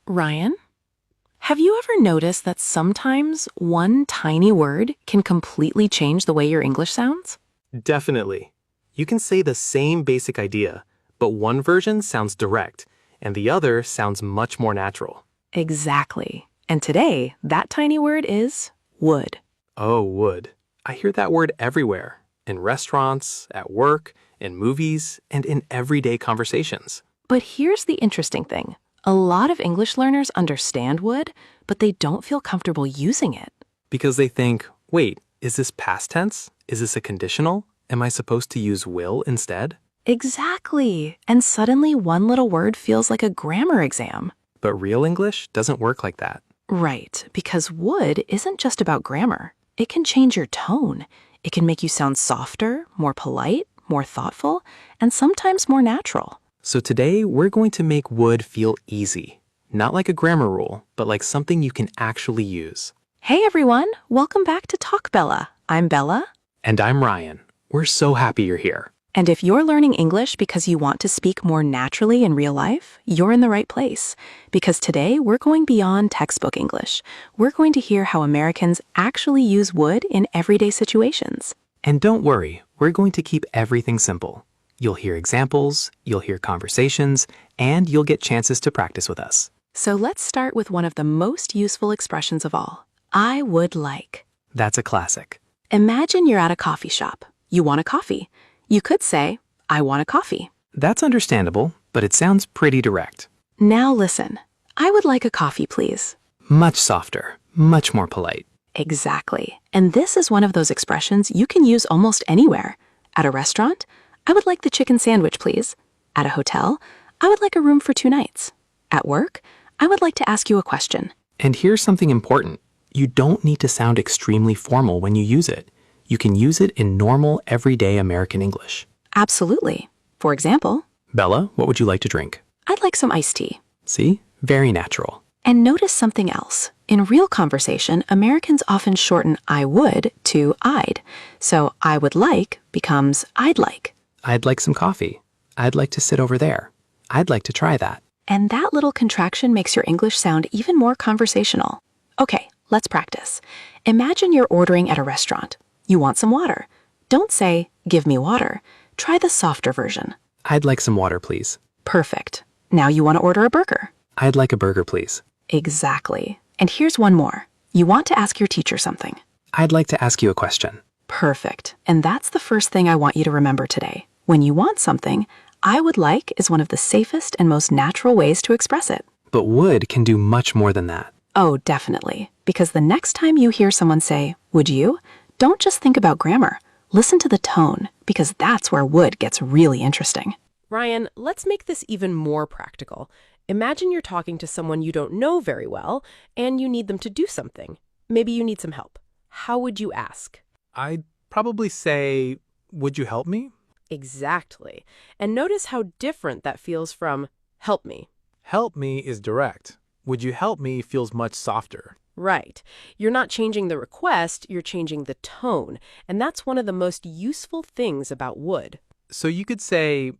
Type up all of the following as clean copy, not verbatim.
Ryan, have you ever noticed that sometimes one tiny word can completely change the way your English sounds? Definitely. You can say the same basic idea, but one version sounds direct, and the other sounds much more natural. Exactly. And today, that tiny word is would. Oh, would. I hear that word everywhere, in restaurants, at work, in movies, and in everyday conversations. But here's the interesting thing. A lot of English learners understand would, but they don't feel comfortable using it. Because they think, wait, is this past tense? Is this a conditional? Am I supposed to use will instead? Exactly. And suddenly one little word feels like a grammar exam. But real English doesn't work like that. Right, because would isn't just about grammar. It can change your tone. It can make you sound softer, more polite, more thoughtful, and sometimes more natural. So today, we're going to make would feel easy. Not like a grammar rule, but like something you can actually use. Hey everyone, welcome back to Talk Bella. I'm Bella. And I'm Ryan. We're so happy you're here. And if you're learning English because you want to speak more naturally in real life, you're in the right place. Because today, we're going beyond textbook English. We're going to hear how Americans actually use would in everyday situations. And don't worry, we're going to keep everything simple. You'll hear examples, you'll hear conversations, and you'll get chances to practice with us. So let's start with one of the most useful expressions of all. I would like. That's a classic. Imagine you're at a coffee shop. You want a coffee. You could say, I want a coffee. That's understandable, but it sounds pretty direct. Now listen. I would like a coffee, please. Much softer, much more polite. Exactly. And this is one of those expressions you can use almost anywhere. At a restaurant, I would like the chicken sandwich, please. At a hotel, I would like a room for 2 nights. At work, I would like to ask you a question. And here's something important. You don't need to sound extremely formal when you use it. You can use it in normal, everyday American English. Absolutely. For example, Bella, what would you like to drink? I'd like some iced tea. See? Very natural. And notice something else. In real conversation, Americans often shorten I would to I'd. So I would like becomes I'd like. I'd like some coffee. I'd like to sit over there. I'd like to try that. And that little contraction makes your English sound even more conversational. Okay, let's practice. Imagine you're ordering at a restaurant. You want some water. Don't say, give me water. Try the softer version. I'd like some water, please. Perfect. Now you want to order a burger. I'd like a burger, please. Exactly. And here's one more. You want to ask your teacher something. I'd like to ask you a question. Perfect. And that's the first thing I want you to remember today. When you want something, I would like is one of the safest and most natural ways to express it. But would can do much more than that. Oh, definitely. Because the next time you hear someone say, would you? Don't just think about grammar. Listen to the tone, because that's where would gets really interesting. Ryan, let's make this even more practical. Imagine you're talking to someone you don't know very well, and you need them to do something. Maybe you need some help. How would you ask? I'd probably say, would you help me? Exactly. And notice how different that feels from help me. Help me is direct. Would you help me feels much softer. Right. You're not changing the request, you're changing the tone. And that's one of the most useful things about would. So you could say,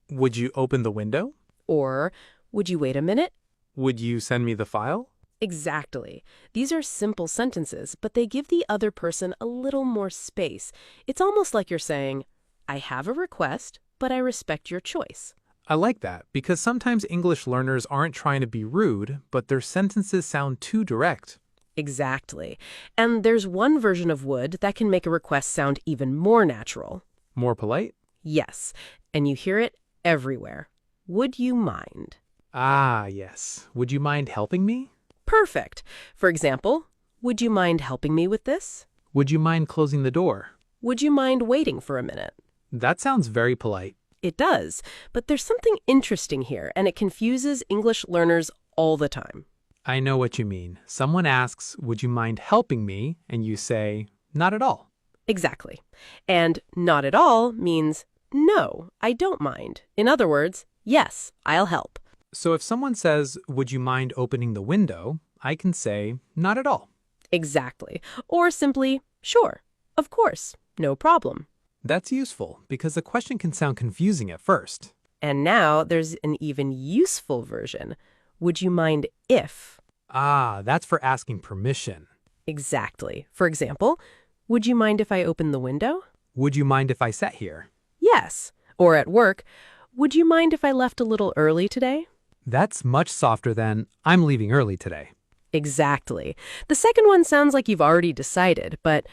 would you open the window? Or, would you wait a minute? Would you send me the file? Exactly. These are simple sentences, but they give the other person a little more space. It's almost like you're saying, I have a request, but I respect your choice. I like that, because sometimes English learners aren't trying to be rude, but their sentences sound too direct. Exactly. And there's one version of would that can make a request sound even more natural. More polite? Yes. And you hear it everywhere. Would you mind? Ah, yes. Would you mind helping me? Perfect. For example, would you mind helping me with this? Would you mind closing the door? Would you mind waiting for a minute? That sounds very polite. It does, but there's something interesting here, and it confuses English learners all the time. I know what you mean. Someone asks, would you mind helping me? And you say, not at all. Exactly. And not at all means, no, I don't mind. In other words, yes, I'll help. So if someone says, would you mind opening the window? I can say, not at all. Exactly. Or simply, sure, of course, no problem. That's useful because the question can sound confusing at first. And now there's an even useful version. Would you mind if? Ah, that's for asking permission. Exactly. For example, would you mind if I open the window? Would you mind if I sat here? Yes. Or at work, would you mind if I left a little early today? That's much softer than, I'm leaving early today. Exactly. The second one sounds like you've already decided, but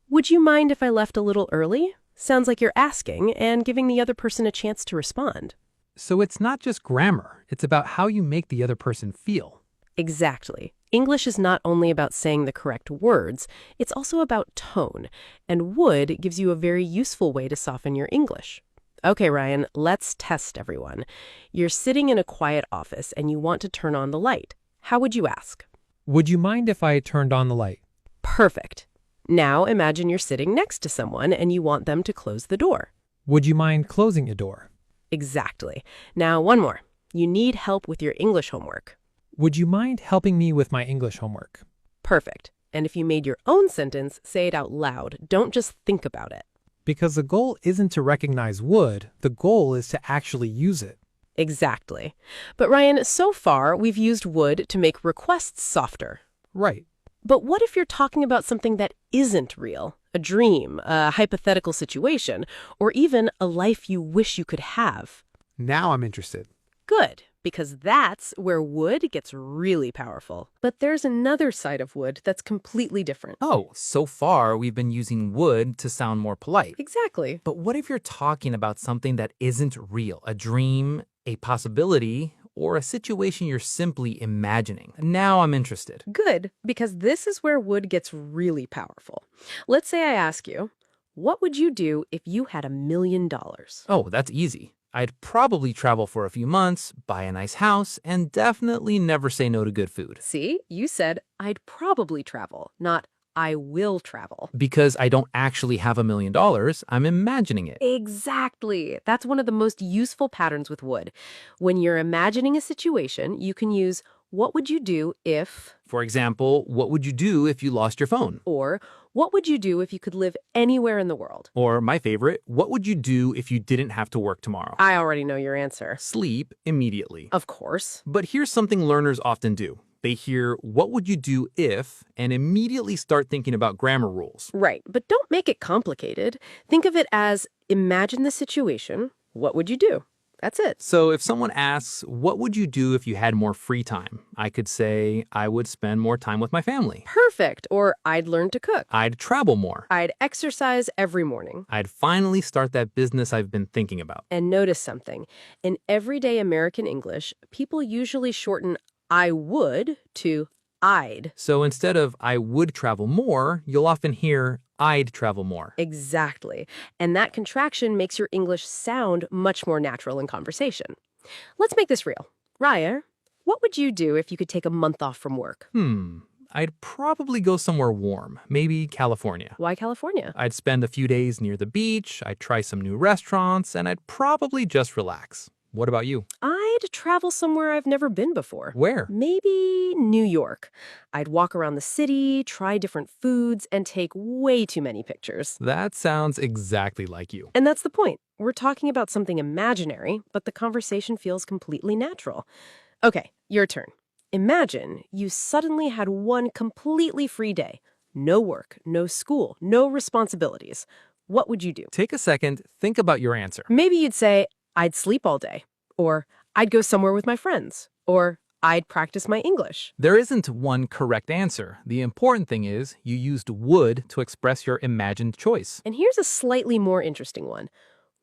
would you mind if I left a little early? Sounds like you're asking and giving the other person a chance to respond. So it's not just grammar, it's about how you make the other person feel. Exactly. English is not only about saying the correct words, it's also about tone, and would gives you a very useful way to soften your English. Okay, Ryan, let's test everyone. You're sitting in a quiet office and you want to turn on the light. How would you ask? Would you mind if I turned on the light? Perfect. Now imagine you're sitting next to someone and you want them to close the door. Would you mind closing a door? Exactly. Now one more. You need help with your English homework. Would you mind helping me with my English homework? Perfect. And if you made your own sentence, say it out loud. Don't just think about it. Because the goal isn't to recognize would, the goal is to actually use it. Exactly. But Ryan, so far we've used would to make requests softer. Right. But what if you're talking about something that isn't real? A dream, a hypothetical situation, or even a life you wish you could have? Now I'm interested. Good, because that's where would gets really powerful. But there's another side of would that's completely different. Oh, so far we've been using would to sound more polite. Exactly. But what if you're talking about something that isn't real, a dream, a possibility, or a situation you're simply imagining? Now I'm interested. Good, because this is where would gets really powerful. Let's say I ask you, what would you do if you had $1 million? Oh, that's easy. I'd probably travel for a few months, buy a nice house, and definitely never say no to good food. See, you said I'd probably travel, not I will travel. Because I don't actually have $1 million, I'm imagining it. Exactly. That's one of the most useful patterns with would. When you're imagining a situation, you can use what would you do if, For example, what would you do if you lost your phone? or what would you do if you could live anywhere in the world? Or my favorite, what would you do if you didn't have to work tomorrow? I already know your answer. Sleep immediately. Of course. But here's something learners often do. They hear, what would you do if, and immediately start thinking about grammar rules. Right, but don't make it complicated. Think of it as imagine the situation. What would you do? That's it. So if someone asks, what would you do if you had more free time? I could say, I would spend more time with my family. Perfect. Or I'd learn to cook. I'd travel more. I'd exercise every morning. I'd finally start that business I've been thinking about. And notice something. In everyday American English, people usually shorten I would to I'd. So instead of I would travel more, you'll often hear I'd travel more. Exactly. And that contraction makes your English sound much more natural in conversation. Let's make this real. Raya, what would you do if you could take a month off from work? I'd probably go somewhere warm, maybe California. Why California? I'd spend a few days near the beach, I'd try some new restaurants, and I'd probably just relax. What about you? I'd travel somewhere I've never been before. Where? Maybe New York. I'd walk around the city, try different foods, and take way too many pictures. That sounds exactly like you. And that's the point. We're talking about something imaginary, but the conversation feels completely natural. Okay, your turn. Imagine you suddenly had one completely free day. No work, no school, no responsibilities. What would you do? Take a second, think about your answer. Maybe you'd say, I'd sleep all day. Or I'd go somewhere with my friends. Or I'd practice my English. There isn't one correct answer. The important thing is you used would to express your imagined choice. And here's a slightly more interesting one.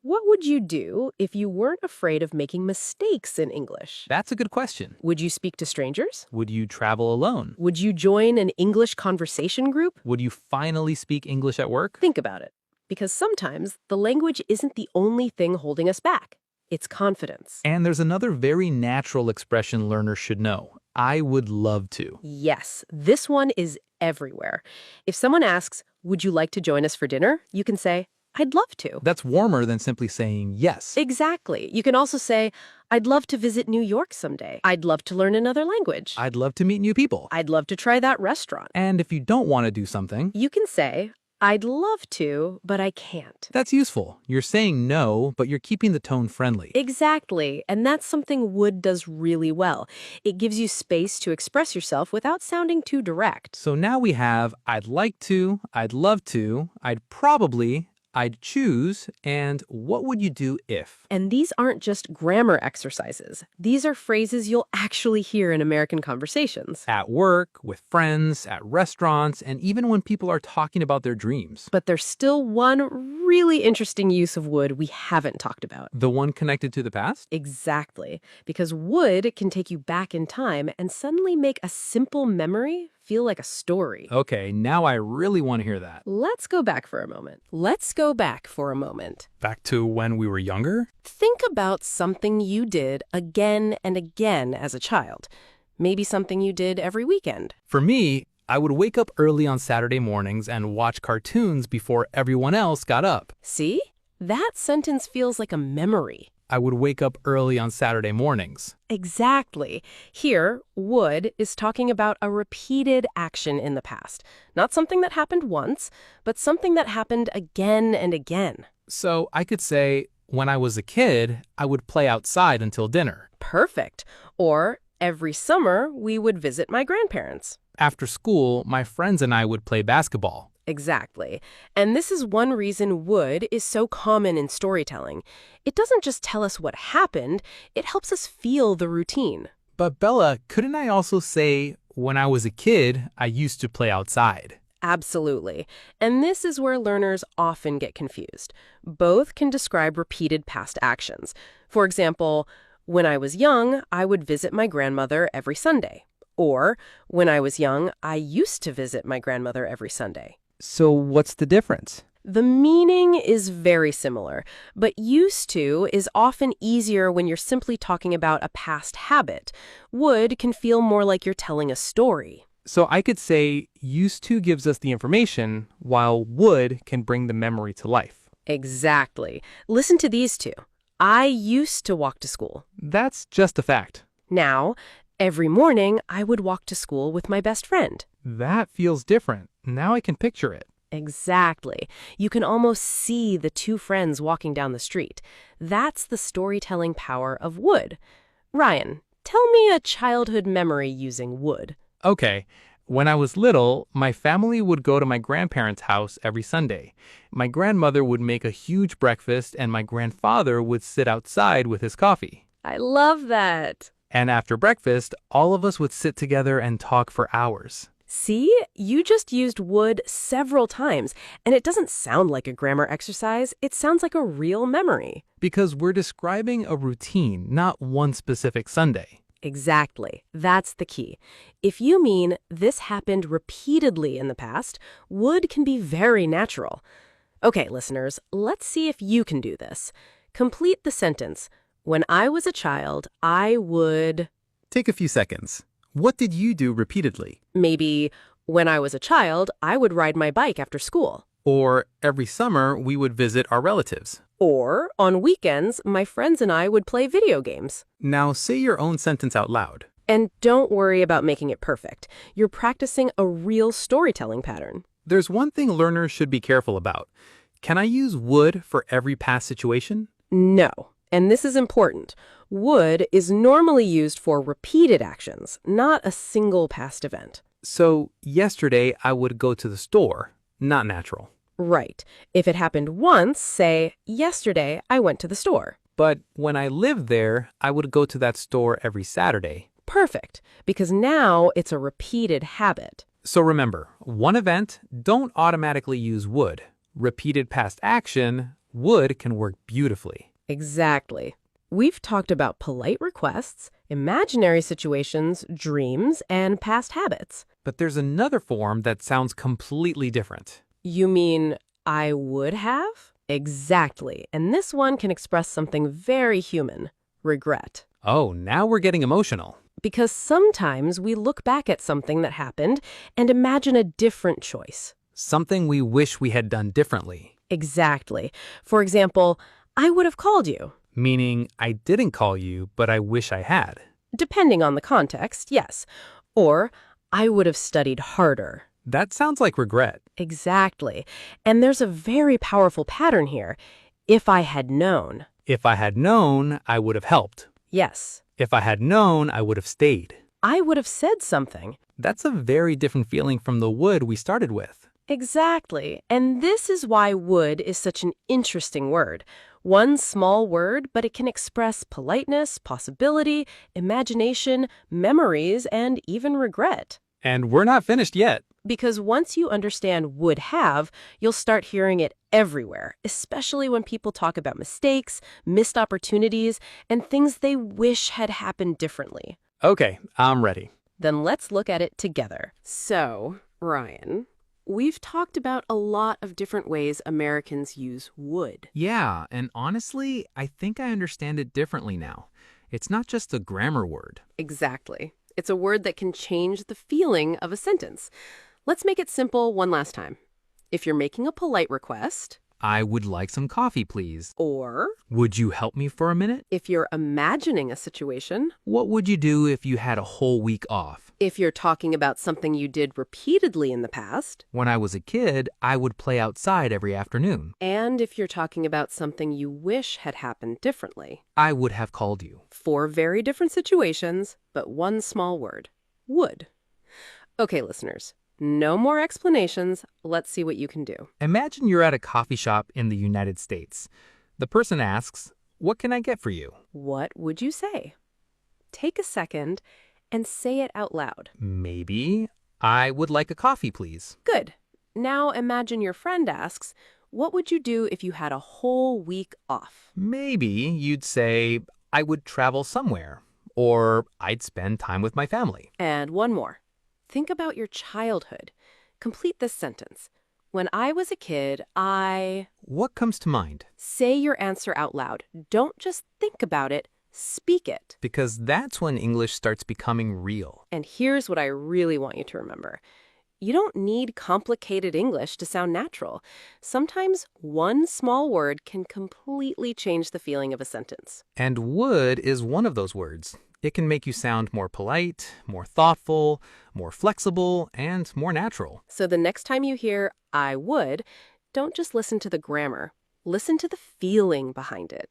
What would you do if you weren't afraid of making mistakes in English? That's a good question. Would you speak to strangers? Would you travel alone? Would you join an English conversation group? Would you finally speak English at work? Think about it. Because sometimes the language isn't the only thing holding us back. It's confidence. And there's another very natural expression learners should know. I would love to. Yes, this one is everywhere. If someone asks, would you like to join us for dinner? You can say, I'd love to. That's warmer than simply saying yes. Exactly. You can also say, I'd love to visit New York someday. I'd love to learn another language. I'd love to meet new people. I'd love to try that restaurant. And if you don't want to do something, You can say, I'd love to, but I can't. That's useful. You're saying no, but you're keeping the tone friendly. Exactly, and that's something would does really well. It gives you space to express yourself without sounding too direct. So now we have I'd like to, I'd love to, I'd probably, I'd choose, and what would you do if? And these aren't just grammar exercises. These are phrases you'll actually hear in American conversations. At work, with friends, at restaurants, and even when people are talking about their dreams. But there's still one really interesting use of would we haven't talked about. The one connected to the past? Exactly, because would can take you back in time and suddenly make a simple memory feel like a story. Okay, now I really want to hear that. Let's go back for a moment. Back to when we were younger? Think about something you did again and again as a child. Maybe something you did every weekend. For me, I would wake up early on Saturday mornings and watch cartoons before everyone else got up. See? That sentence feels like a memory. I would wake up early on Saturday mornings. Exactly. Here, would is talking about a repeated action in the past. Not something that happened once, but something that happened again and again. So I could say, when I was a kid, I would play outside until dinner. Perfect. Or, every summer, we would visit my grandparents. After school, my friends and I would play basketball. Exactly. And this is one reason would is so common in storytelling. It doesn't just tell us what happened, it helps us feel the routine. But Bella, couldn't I also say, when I was a kid, I used to play outside? Absolutely. And this is where learners often get confused. Both can describe repeated past actions. For example, when I was young, I would visit my grandmother every Sunday. Or, when I was young, I used to visit my grandmother every Sunday. So what's the difference? The meaning is very similar, but used to is often easier when you're simply talking about a past habit. Would can feel more like you're telling a story. So I could say used to gives us the information, while would can bring the memory to life. Exactly. Listen to these two. I used to walk to school. That's just a fact. Now, every morning, I would walk to school with my best friend. That feels different. Now I can picture it. Exactly. You can almost see the two friends walking down the street. That's the storytelling power of would. Ryan, tell me a childhood memory using would. Okay. When I was little, my family would go to my grandparents' house every Sunday. My grandmother would make a huge breakfast, and my grandfather would sit outside with his coffee. I love that. And after breakfast, all of us would sit together and talk for hours. See, you just used would several times, and it doesn't sound like a grammar exercise. It sounds like a real memory. Because we're describing a routine, not one specific Sunday. Exactly. That's the key. If you mean this happened repeatedly in the past, would can be very natural. Okay, listeners, let's see if you can do this. Complete the sentence. When I was a child, I would... Take a few seconds. What did you do repeatedly? Maybe, when I was a child, I would ride my bike after school. Or every summer we would visit our relatives. Or, on weekends, my friends and I would play video games. Now say your own sentence out loud. And don't worry about making it perfect. You're practicing a real storytelling pattern. There's one thing learners should be careful about. Can I use would for every past situation? No. And this is important. Would is normally used for repeated actions, not a single past event. So yesterday I would go to the store. Not natural. Right. If it happened once, say, yesterday I went to the store. But when I lived there, I would go to that store every Saturday. Perfect, because now it's a repeated habit. So remember, one event, don't automatically use would. Repeated past action, would can work beautifully. Exactly. We've talked about polite requests, imaginary situations, dreams, and past habits. But there's another form that sounds completely different. You mean, I would have? Exactly. And this one can express something very human, regret. Oh, now we're getting emotional. Because sometimes we look back at something that happened and imagine a different choice. Something we wish we had done differently. Exactly. For example, I would have called you. Meaning, I didn't call you, but I wish I had. Depending on the context, yes. Or, I would have studied harder. That sounds like regret. Exactly. And there's a very powerful pattern here. If I had known. If I had known, I would have helped. Yes. If I had known, I would have stayed. I would have said something. That's a very different feeling from the would we started with. Exactly. And this is why would is such an interesting word. One small word, but it can express politeness, possibility, imagination, memories, and even regret. And we're not finished yet. Because once you understand would have, you'll start hearing it everywhere, especially when people talk about mistakes, missed opportunities, and things they wish had happened differently. Okay, I'm ready. Then let's look at it together. So, Ryan, we've talked about a lot of different ways Americans use would. Yeah, and honestly, I think I understand it differently now. It's not just a grammar word. Exactly. It's a word that can change the feeling of a sentence. Let's make it simple one last time. If you're making a polite request, I would like some coffee, please. or Would you help me for a minute? if you're imagining a situation, What would you do if you had a whole week off? if you're talking about something you did repeatedly in the past, When I was a kid, I would play outside every afternoon. and if you're talking about something you wish had happened differently. I would have called you. 4 very different situations, but one small word. Would. Okay, listeners. No more explanations. Let's see what you can do. Imagine you're at a coffee shop in the United States. The person asks, "What can I get for you?" What would you say? Take a second and say it out loud. Maybe, "I would like a coffee, please." Good. Now imagine your friend asks, what would you do if you had a whole week off? Maybe you'd say, "I would travel somewhere," or "I'd spend time with my family." And one more. Think about your childhood. Complete this sentence. When I was a kid, I... What comes to mind? Say your answer out loud. Don't just think about it. Speak it. Because that's when English starts becoming real. And here's what I really want you to remember. You don't need complicated English to sound natural. Sometimes one small word can completely change the feeling of a sentence. And would is one of those words. It can make you sound more polite, more thoughtful, more flexible, and more natural. So the next time you hear I would, don't just listen to the grammar. Listen to the feeling behind it.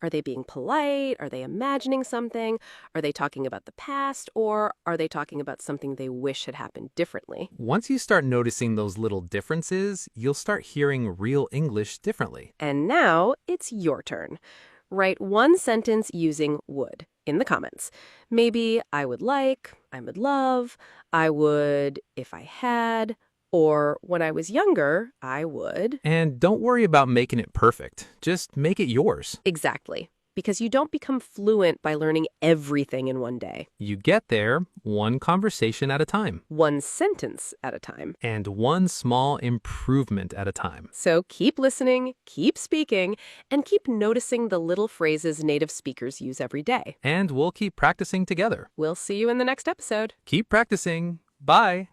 Are they being polite? Are they imagining something? Are they talking about the past? Or are they talking about something they wish had happened differently? Once you start noticing those little differences, you'll start hearing real English differently. And now it's your turn. Write one sentence using would in the comments. Maybe I would like, I would love, I would if I had, or when I was younger, I would. And don't worry about making it perfect. Just make it yours. Exactly. Because you don't become fluent by learning everything in one day. You get there one conversation at a time. One sentence at a time. And one small improvement at a time. So keep listening, keep speaking, and keep noticing the little phrases native speakers use every day. And we'll keep practicing together. We'll see you in the next episode. Keep practicing. Bye.